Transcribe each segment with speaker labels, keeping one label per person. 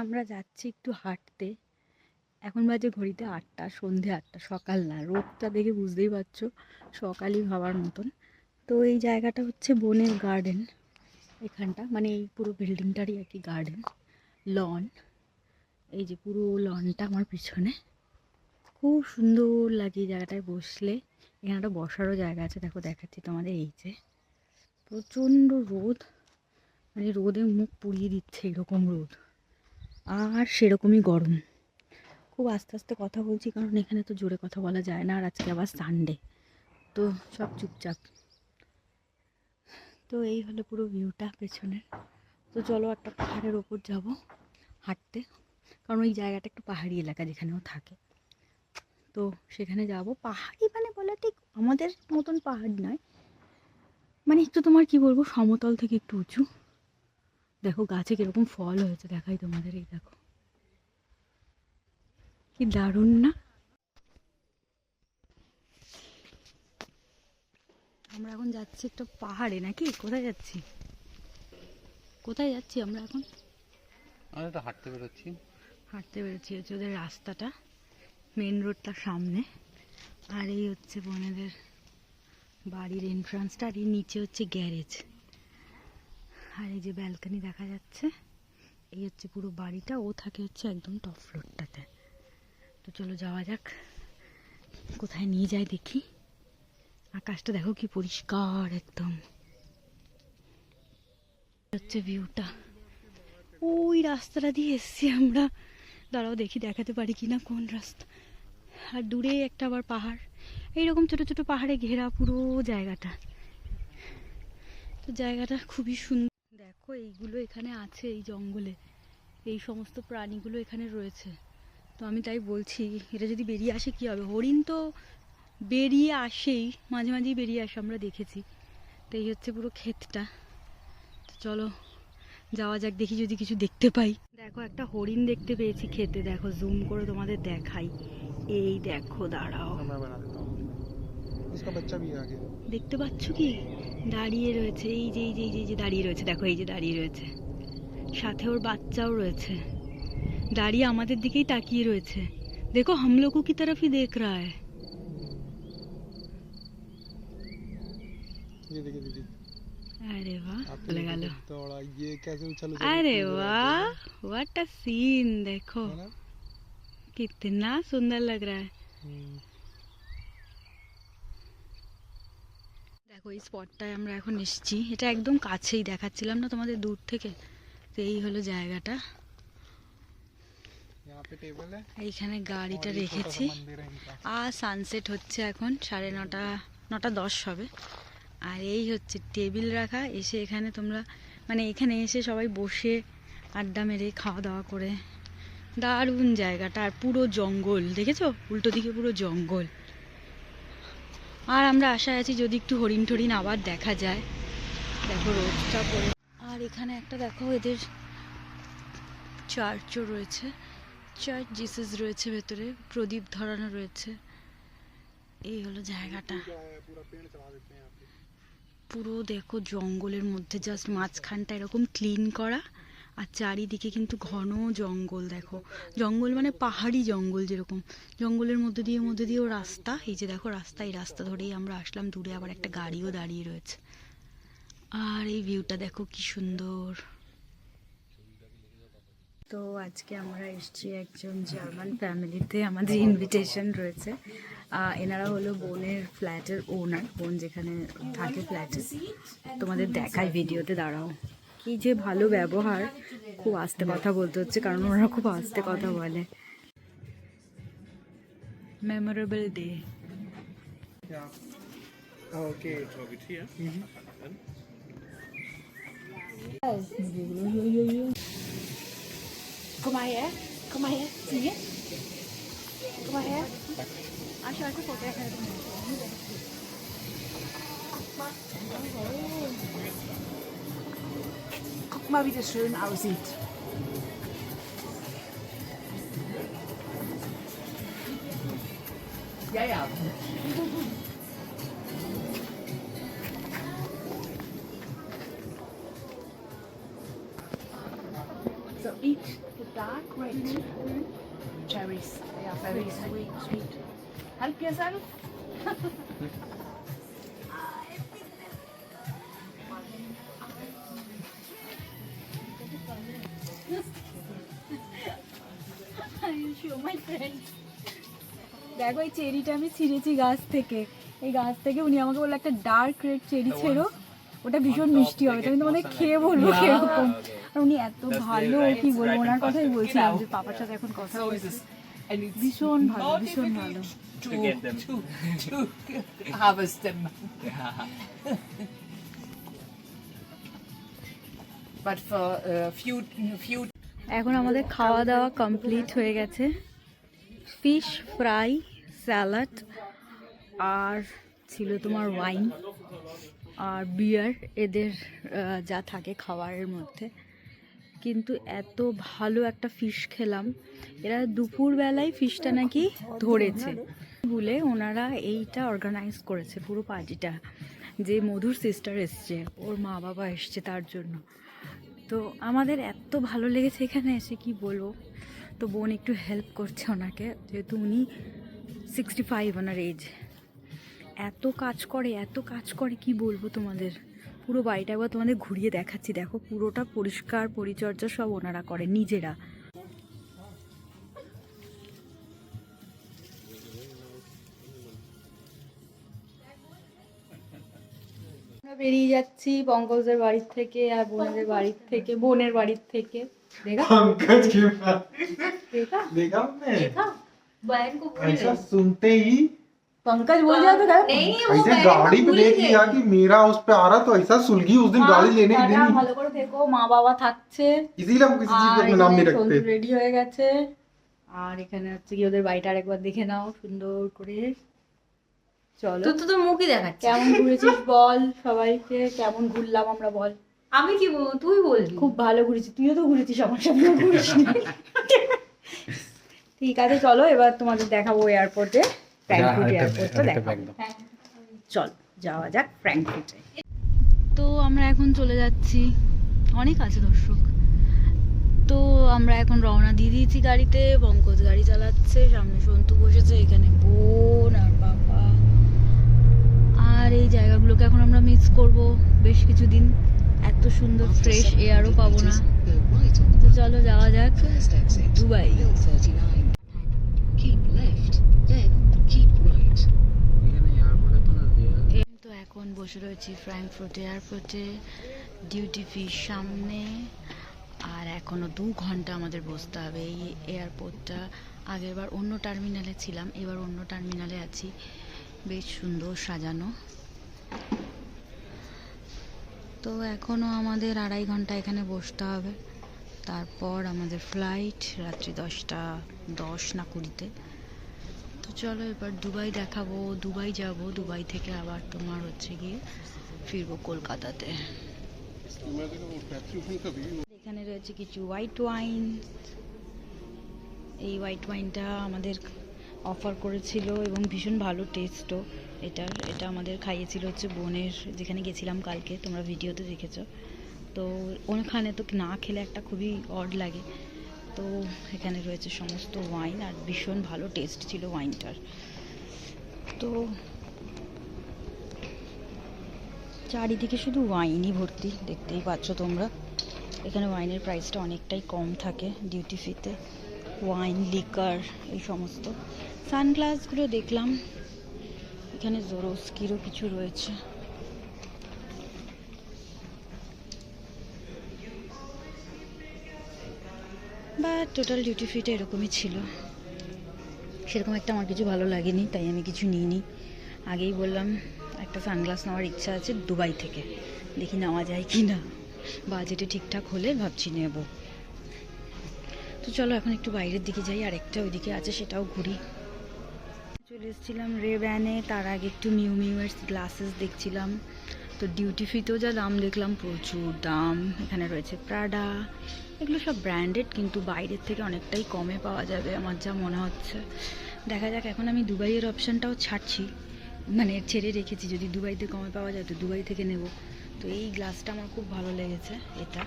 Speaker 1: আমরা যাচ্ছি একটু হাঁটতে। এখন বাজে ঘড়িতে 8টা, সন্ধে 8টা, সকাল না। রোদটা দেখে বুঝতেই পারছো সকালই ভাবার মতন। তো এই জায়গাটা হচ্ছে বনের গার্ডেন। এখানটা মানে এই পুরো বিল্ডিংটারই আর কি গার্ডেন, লন। এই যে পুরো লনটা আমার পিছনে, খুব সুন্দর লাগে এই জায়গাটায় বসলে। এখানে একটা বসারও জায়গা আছে, দেখো দেখাচ্ছি তোমাদের। এই যে প্রচণ্ড রোদ, মানে রোদে মুখ পুড়িয়ে দিচ্ছে এরকম রোদ, আর সেরকমই গরম। খুব আস্তে আস্তে কথা বলছি কারণ এখানে তো জোরে কথা বলা যায় না, আর আজকে আবার সানডে, তো সব চুপচাপ। তো এই হলো পুরো ভিউটা পেছনের। তো চলো একটা পাহাড়ের ওপর যাব হাঁটতে, কারণ ওই জায়গাটা একটু পাহাড়ি এলাকা যেখানেও থাকে, তো সেখানে যাব। পাহাড়ি মানে বলা ঠিক আমাদের মতন পাহাড় নয়, মানে একটু তোমার কি বলবো, সমতল থেকে একটু উঁচু। দেখো গাছে কিরকম ফল হয়েছে, দেখাই তোমাদের। এই দেখো কি দারুণ না। আমরা এখন যাচ্ছি একটা পাহাড়ে, নাকি কোথায় যাচ্ছি, কোথায় যাচ্ছি আমরা এখন?
Speaker 2: আমরা তো হাঁটতে বেরোচ্ছি।
Speaker 1: হাঁটতে বেরোচ্ছি, হচ্ছে ওদের রাস্তাটা, মেন রোডটা সামনে, আর এই হচ্ছে বোনেদের বাড়ির এন্ট্রান্সটা, আর এই নিচে হচ্ছে গ্যারেজ, আর এই যে ব্যালকনি দেখা যাচ্ছে। এই হচ্ছে পুরো বাড়িটা, ও থাকে হচ্ছে একদম টপ ফ্লোরটাতে। তো চলো যাওয়া যাক, কোথায় নিয়ে যায় দেখি। আকাশটা দেখো কি পরিষ্কার একদম। হচ্ছে ভিউটা, ওই রাস্তাটা দিয়ে এসছি আমরা। দাঁড়াও দেখি দেখাতে পারি কিনা কোন রাস্তা। আর দূরে একটা আবার পাহাড়, এইরকম ছোট ছোট পাহাড়ে ঘেরা পুরো জায়গাটা। তো জায়গাটা খুবই সুন্দর। দেখো এইগুলো এখানে আছে, এই জঙ্গলে এই সমস্ত প্রাণীগুলো এখানে রয়েছে। তো আমি তাই বলছি, এটা যদি বেরিয়ে আসে কি হবে। হরিণ তো বেরিয়ে আসেই, মাঝে মাঝেই বেরিয়ে আসে, আমরা দেখেছি। তো এই হচ্ছে পুরো ক্ষেতটা। তো চলো যাওয়া যাক, দেখি যদি কিছু দেখতে পাই। দেখো একটা হরিণ দেখতে পেয়েছি খেতে, দেখো জুম করে তোমাদের দেখাই। এই দেখো, দাঁড়াও, দেখতে পাচ্ছ কি, দাঁড়িয়ে রয়েছে। এই যে এই যে এই যে দাঁড়িয়ে রয়েছে, দেখো এই যে দাঁড়িয়ে রয়েছে, সাথে ওর বাচ্চাও রয়েছে, দাঁড়িয়ে আমাদের দিকেই তাকিয়ে রয়েছে। দেখো हम लोगों की तरफ ही देख रहा है।
Speaker 2: ये देखिए दीदी,
Speaker 1: अरे वाह, चले गल।
Speaker 2: दौड़ा ये कैसे उछल उछल।
Speaker 1: अरे वाह, व्हाट अ सीन, देखो कितना सुंदर लग रहा है। দেখো এই স্পটটায় আমরা এখন এসেছি, এটা একদম কাছেই, দেখাচ্ছিলাম না তোমাদের দূর থেকে। তো এই হলো জায়গাটা, এইখানে গাড়িটা রেখেছি। আর সানসেট হচ্ছে এখন 9:30, 9:10 হবে। আর এই হচ্ছে টেবিল রাখা, এসে এখানে তোমরা মানে এখানে এসে সবাই বসে আড্ডা মেরে খাওয়া দাওয়া করে। দারুণ জায়গাটা, আর পুরো জঙ্গল, দেখেছো উল্টো দিকে পুরো জঙ্গল। আর আমরা আশায় আছি যদি একটু হরিণ টরিণ আবার দেখা যায়। দেখো রোদটা পড়ে। আর এখানে একটা দেখো এদের চার্চও রয়েছে, চার্চ জিসাস রয়েছে ভেতরে, প্রদীপ ধরানো রয়েছে। এই হলো জায়গাটা, পুরো দেখো জঙ্গলের মধ্যে, জাস্ট মাঝখানটা এরকম ক্লিন করা, আর চারিদিকে কিন্তু ঘন জঙ্গল। দেখো জঙ্গল মানে পাহাড়ি জঙ্গল, যেরকম জঙ্গলের মধ্যে দিয়েও রাস্তা। এই যে দেখো রাস্তা, এই রাস্তা ধরেই আমরা আসলাম। দূরে আবার একটা গাড়িও দাঁড়িয়ে রয়েছে, আর এই ভিউটা দেখো কি সুন্দর। তো আজকে আমরা এসেছি একজন জার্মান ফ্যামিলিতে, আমাদের ইনভিটেশন রয়েছে। এনারা হলো বোনের ফ্ল্যাটের ওনার, বোন যেখানে থাকে ফ্ল্যাটে। তোমাদের দেখায় ভিডিওতে, দাঁড়াও। কি যে ভালো ব্যবহার, খুব আস্তে কথা বলতে হচ্ছে কারণ ওনারা খুব আস্তে কথা বলে। Memorable day.
Speaker 2: Okay
Speaker 1: Komm mal her, komm mal her, zu mir. Komm mal her. Ich halte vor der Hälfte. Guck mal, wie das schön aussieht. Ja, ja. So, eat.
Speaker 3: dark red cherries. They are very sweet. Help yourself.
Speaker 1: দেখো এই চেরিটা আমি ছিঁড়েছি গাছ থেকে। এই গাছ থেকে উনি আমাকে বললো একটা ডার্ক রেড চেরি ছেড়ো, ওটা ভীষণ মিষ্টি হবে। তো আমি তোমাদের খেয়ে বলবো কিরকম। আর উনি এত ভালো, কি বলবো, ওনার কথাই বলছিলাম যে পাপার সাথে এখন কথা বলছি। ভীষণ ভালো, ভীষণ ভালো।
Speaker 3: To harvest them. But for few
Speaker 1: এখন আমাদের খাওয়া দাওয়া কমপ্লিট হয়ে গেছে। ফিশ ফ্রাই, স্যালাড, আর ছিল তোমার ওয়াইন আর বিয়ার, এদের যা থাকে খাবারের মধ্যে। কিন্তু এত ভালো একটা ফিশ খেলাম। এরা দুপুরবেলায় ফিশটা নাকি ধরেছে বলে ওনারা এইটা অর্গানাইজ করেছে পুরো পার্টিটা, যে মধুর সিস্টার এসছে, ওর মা বাবা এসছে তার জন্য। তো আমাদের এত ভালো লেগেছে এখানে এসে, কি বলবো। তো বোন একটু হেল্প করছে ওনাকে, যেহেতু উনি 65 ওনার এজ। এত কাজ করে কি বলবো তোমাদের। পুরো বাড়িটা একবার তোমাদের ঘুরিয়ে দেখাচ্ছি। দেখো পুরোটা পরিষ্কার পরিচর্যা সব ওনারা করে নিজেরা। বেরিয়ে যাচ্ছি পঙ্কজের বাড়ির থেকে আর বোনের বাড়ির থেকে, বোনের বাড়ির থেকে।
Speaker 2: पंकज के पास
Speaker 1: देखा
Speaker 2: देखा हमने
Speaker 1: देखा बहन को भूल
Speaker 2: ऐसा
Speaker 1: गई।
Speaker 2: सुनते ही
Speaker 1: पंकज बोल जाता था
Speaker 4: नहीं वो
Speaker 2: ऐसे
Speaker 4: बहन
Speaker 2: गाड़ी
Speaker 4: को
Speaker 2: पे
Speaker 4: भूल
Speaker 2: देख
Speaker 4: गए।
Speaker 2: लिया कि मेरा उस पे आ रहा तो ऐसा सुलगी उस दिन गाड़ी लेने के दिन ही।
Speaker 1: ভালো করে থেকো, মা বাবা থাকছে।
Speaker 2: इसीलिए हम किसी चीज का अपना नाम नहीं रखते।
Speaker 1: রেডি হয়ে গেছে। আর এখানে হচ্ছে কি ওদের বাড়িটা আরেকবার দেখে নাও সুন্দর করে। চলো,
Speaker 4: তুই তো মুখই দেখাচ্ছিস।
Speaker 1: কেমন ঘুরেছিস বল সবাইকে, কেমন ঘুরলাম আমরা বল।
Speaker 4: আমি কি বলবো, তুই বলবি।
Speaker 1: খুব ভালো ঘুরেছি, তুইও তো ঘুরেছিস আমার সাথে, ঘুরিস নি। ঠিক আছে চলো এবার তোমাদের দেখাবো এয়ারপোর্টে, ফ্র্যাঙ্কফুট এয়ারপোর্টটা দেখাবো। চল যাওয়া যাক ফ্র্যাঙ্কফুটে। তো আমরা এখন চলে যাচ্ছি, অনেক আছে দর্শক। তো আমরা এখন রওনা দিয়ে দিয়েছি গাড়িতে। পঙ্কজ গাড়ি চালাচ্ছে, সামনে সন্তু বসেছে, এখানে বোন আর বাবা। আর এই জায়গাগুলোকে এখন আমরা মিস করব বেশ কিছুদিন। এত সুন্দর ফ্রেশ এয়ারও পাবো না। তো চলো যাওয়া যাক দুবাই। তো এখন বসে রয়েছি ফ্র্যাঙ্কফুট এয়ারপোর্টে, ডিউটি ফ্রির সামনে। আর এখনো 2 ঘন্টা আমাদের বসতে হবে। এই এয়ারপোর্টটা আগেরবার অন্য টার্মিনালে ছিলাম, এবার অন্য টার্মিনালে আছি। বেশ সুন্দর সাজানো। তো এখনো আমাদের 2.5 ঘন্টা এখানে বসতে হবে। তারপর আমাদের ফ্লাইট রাত্রি 10:10 না 20-তে। তো চলো এবার দুবাই দেখাবো, দুবাই যাব। দুবাই থেকে আবার তোমার হচ্ছে গিয়ে ফিরবো কলকাতাতে। এখানে রয়েছে কিছু হোয়াইট ওয়াইন। এই হোয়াইট ওয়াইনটা আমাদের অফার করেছিল এবং ভীষণ ভালো টেস্টও এটার। এটা আমাদের খাইয়েছিল হচ্ছে বোনের, যেখানে গেছিলাম কালকে, তোমরা ভিডিওতে দেখেছো। তো ওখানে তো না খেলে একটা খুবই অড লাগে। তো এখানে রয়েছে সমস্ত ওয়াইন আর ভীষণ ভালো টেস্ট ছিল ওয়াইনটার। তো চারিদিকে শুধু ওয়াইনই ভর্তি, দেখতেই পাচ্ছ তোমরা। এখানে ওয়াইনের প্রাইসটা অনেকটাই কম থাকে ডিউটি ফ্রিতে। ওয়াইন, লিকার, এই সমস্ত। সানগ্লাসগুলো দেখলাম এখানে জোরোস্কিরও কিছু রয়েছে। বা টোটাল ডিউটি ফ্রিটা এরকমই ছিল। সেরকম একটা আমার কিছু ভালো লাগেনি, তাই আমি কিছু নিইনি। আগেই বললাম একটা সানগ্লাস নেওয়ার ইচ্ছা আছে দুবাই থেকে, দেখি নেওয়া যায় কি না। বাজেটে ঠিকঠাক হলে ভাবছি নেব। তো চলো এখন একটু বাইরের দিকে যাই, আর একটা ওইদিকে আছে সেটাও ঘুরি। চলে এসেছিলাম রেব্যানে, তার আগে একটু মিউ মিউয়ের গ্লাসেস দেখছিলাম। তো ডিউটি ফ্রিতেও যা দাম দেখলাম, প্রচুর দাম। এখানে রয়েছে প্রাডা, এগুলো সব ব্র্যান্ডেড, কিন্তু বাইরের থেকে অনেকটাই কমে পাওয়া যাবে আমার যা মনে হচ্ছে। দেখা যাক, এখন আমি দুবাইয়ের অপশানটাও ছাড়ছি, মানে ছেড়ে রেখেছি। যদি দুবাইতে কমে পাওয়া যায় তো দুবাই থেকে নেব। তো এই গ্লাসটা আমার খুব ভালো লেগেছে, এটা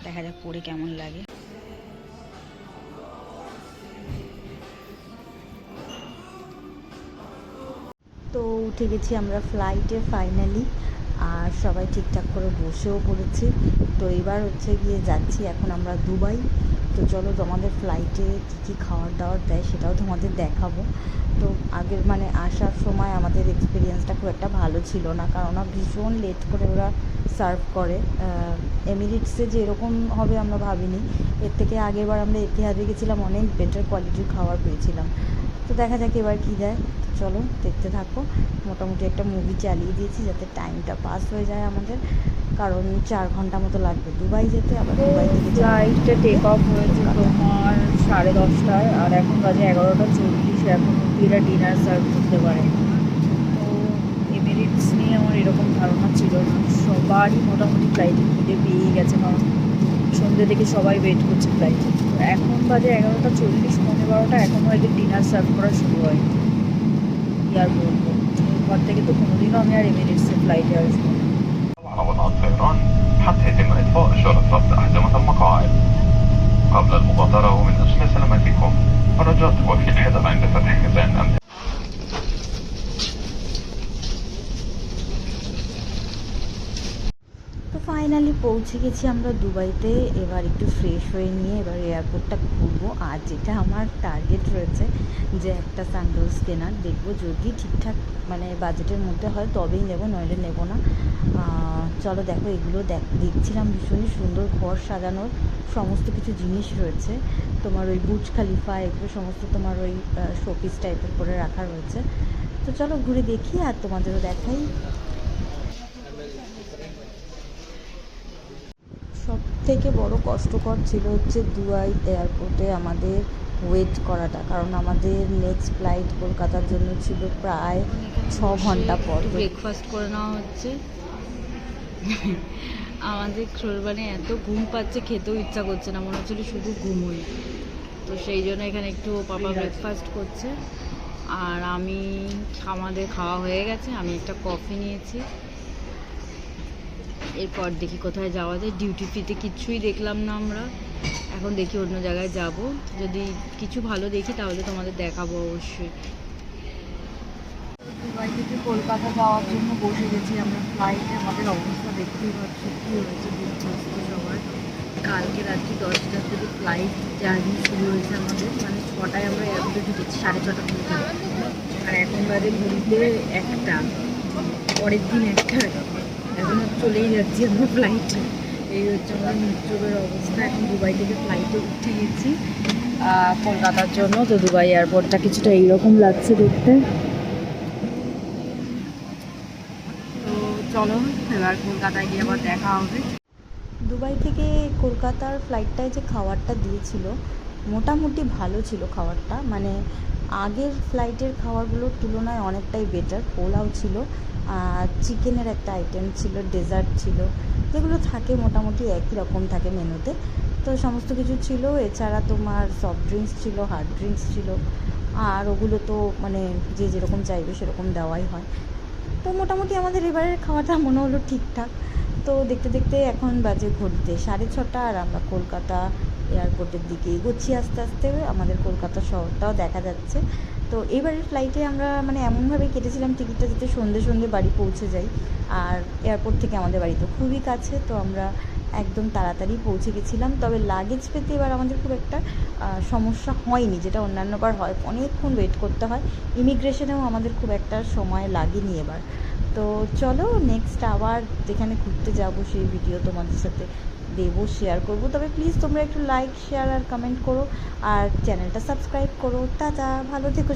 Speaker 1: দেখা যাক পরে কেমন লাগে। উঠে গেছি আমরা ফ্লাইটে ফাইনালি, আর সবাই ঠিকঠাক করে বসেও পড়েছি। তো এবার হচ্ছে গিয়ে যাচ্ছি এখন আমরা দুবাই। তো চলো তোমাদের ফ্লাইটে কী কী খাবার দাবার দেয় সেটাও তোমাদের দেখাবো। তো আগের মানে আসার সময় আমাদের এক্সপিরিয়েন্সটা খুব একটা ভালো ছিল না, কারণ ভীষণ লেট করে ওরা সার্ভ করে। এমিরেটসে যে এরকম হবে আমরা ভাবিনি। এর থেকে আগেরবার আমরা এতিহাদে গেছিলাম, অনেক বেটার কোয়ালিটির খাবার পেয়েছিলাম। তো দেখা যাক এবার কী দেয়। তো চলো দেখতে থাকো। মোটামুটি একটা মুভি চালিয়ে দিয়েছি যাতে টাইমটা পাস হয়ে যায় আমাদের, কারণ 4 ঘন্টা মতো লাগবে দুবাই যেতে। আবার দুবাই থেকে
Speaker 3: ফ্লাইটটা টেক অফ হয়েছে তোমার 10:30টায়, আর এখন বাজে 11:40। এখন অব্দি এরা ডিনার সার্ভ করতে পারে। তো এমিরেটস নিয়ে আমার এরকম ধারণা ছিল সবারই মোটামুটি ফ্লাইটে খিদে পেয়ে গেছে, কারণ সন্ধ্যে থেকে সবাই ওয়েট করছে ফ্লাইটে। তো এখন বাজে 11:40, 11:15, এখনও এদের ডিনার সার্ভ করা শুরু হয়। কি আর বলবো, এরপর থেকে তো কোনোদিনও আমি আর এমিরেটসের ফ্লাইটে আসবো না।
Speaker 5: على وضع الطيران حتى يتم إطفاء إشارة رفع أحزمة المقاعد. قبل المغادرة ومن أجل سلامتكم الرجاء توفي الحذر عند فتح خزان الأمن.
Speaker 1: তো ফাইনালি পৌঁছে গেছি আমরা দুবাইতে। এবার একটু ফ্রেশ হয়ে নিয়ে এবার এয়ারপোর্টটা ঘুরবো। আর যেটা আমার টার্গেট রয়েছে যে একটা স্যান্ডেলস কেনার, দেখবো যদি ঠিকঠাক মানে বাজেটের মধ্যে হয় তবেই নেবো, নইলে নেবো না। চলো দেখো, এগুলো দেখছিলাম ভীষণই সুন্দর, ঘর সাজানোর সমস্ত কিছু জিনিস রয়েছে। তোমার ওই বুর্জ খালিফা এগুলো সমস্ত তোমার ওই শোপিস টাইপের করে রাখা রয়েছে। তো চলো ঘুরে দেখি আর তোমাদেরও দেখাই। সব থেকে বড় কষ্টকর ছিল হচ্ছে দুবাই এয়ারপোর্টে আমাদের ওয়েট করাটা, কারণ আমাদের নেক্সট ফ্লাইট কলকাতার জন্য ছিল প্রায় 6 ঘন্টা পর।
Speaker 4: ব্রেকফাস্ট করে নেওয়া হচ্ছে। আমাদের মানে এত ঘুম পাচ্ছে, খেতেও ইচ্ছা করছে না, মনে হচ্ছিল শুধু ঘুমোই। তো সেই জন্য এখানে একটু পাপা ব্রেকফাস্ট করছে, আর আমাদের খাওয়া হয়ে গেছে। আমি একটা কফি নিয়েছি। এরপর দেখি কোথায় যাওয়া যায়। ডিউটি ফ্রিতে কিচ্ছুই দেখলাম না আমরা। এখন দেখি অন্য জায়গায় যাব, যদি কিছু ভালো দেখি তাহলে তোমাদের দেখাবো অবশ্যই।
Speaker 3: দুবাই থেকে কলকাতা যাওয়ার জন্য বসে গেছি আমরা ফ্লাইটে। আমাদের অবস্থা দেখতেই পাচ্ছি কী হয়েছে, বিধ্বস্ত সবার। কালকে রাত্রি 10টার থেকে ফ্লাইট জার্নি শুরু হয়েছে আমাদের, মানে 6টায় আমরা এয়ারপোর্টে ঢুকেছি, 6:30 থেকে। আর এখন বাজে ঘুরতে 1টা, পরের দিন 1টা। এখন চলেই যাচ্ছি আমরা ফ্লাইটে। এই হচ্ছে আমাদের নিশ্চবের অবস্থা। এখন দুবাই থেকে ফ্লাইটে উঠে গেছি কলকাতার জন্য। তো দুবাই এয়ারপোর্টটা কিছুটা এইরকম লাগছে দেখতে। তো চলো এবার কলকাতায় গিয়ে আবার দেখা হবে।
Speaker 1: দুবাই থেকে কলকাতার ফ্লাইটটায় যে খাবারটা দিয়েছিল মোটামুটি ভালো ছিল খাবারটা, মানে আগের ফ্লাইটের খাবারগুলোর তুলনায় অনেকটাই বেটার। পোলাও ছিল, আর চিকেনের একটা আইটেম ছিল, ডেজার্ট ছিল, যেগুলো থাকে মোটামুটি একই রকম থাকে মেনুতে। তো সমস্ত কিছু ছিল। এছাড়া তোমার সফট ড্রিঙ্কস ছিল, হার্ড ড্রিঙ্কস ছিল, আর ওগুলো তো মানে যে যেরকম চাইবে সেরকম দেওয়াই হয়। তো মোটামুটি আমাদের এবারের খাওয়াটা মনে হলো ঠিকঠাক। তো দেখতে দেখতে এখন বাজে ঘড়িতে 6:30, আর আমরা কলকাতা এয়ারপোর্টের দিকে এগোচ্ছি আস্তে আস্তে। আমাদের কলকাতা শহরটাও দেখা যাচ্ছে। তো এবারের ফ্লাইটে আমরা মানে এমনভাবে কেটেছিলাম টিকিটটা যাতে সন্ধে বাড়ি পৌঁছে যাই। আর এয়ারপোর্ট থেকে আমাদের বাড়ি তো খুবই কাছে, তো আমরা একদম তাড়াতাড়ি পৌঁছে গেছিলাম। তবে লাগেজ পেতে এবার আমাদের খুব একটা সমস্যা হয়নি, যেটা অন্যান্যবার হয়, অনেকক্ষণ ওয়েট করতে হয়। ইমিগ্রেশনেও আমাদের খুব একটা সময় লাগেনি এবার। তো চলো নেক্সট আবার যেখানে ঘুরতে যাব সেই ভিডিও তোমাদের সাথে দেবো, শেয়ার করব। তবে প্লিজ তোমরা একটু লাইক, শেয়ার আর কমেন্ট করো, আর চ্যানেলটা সাবস্ক্রাইব করো। টাটা, ভালো থেকো।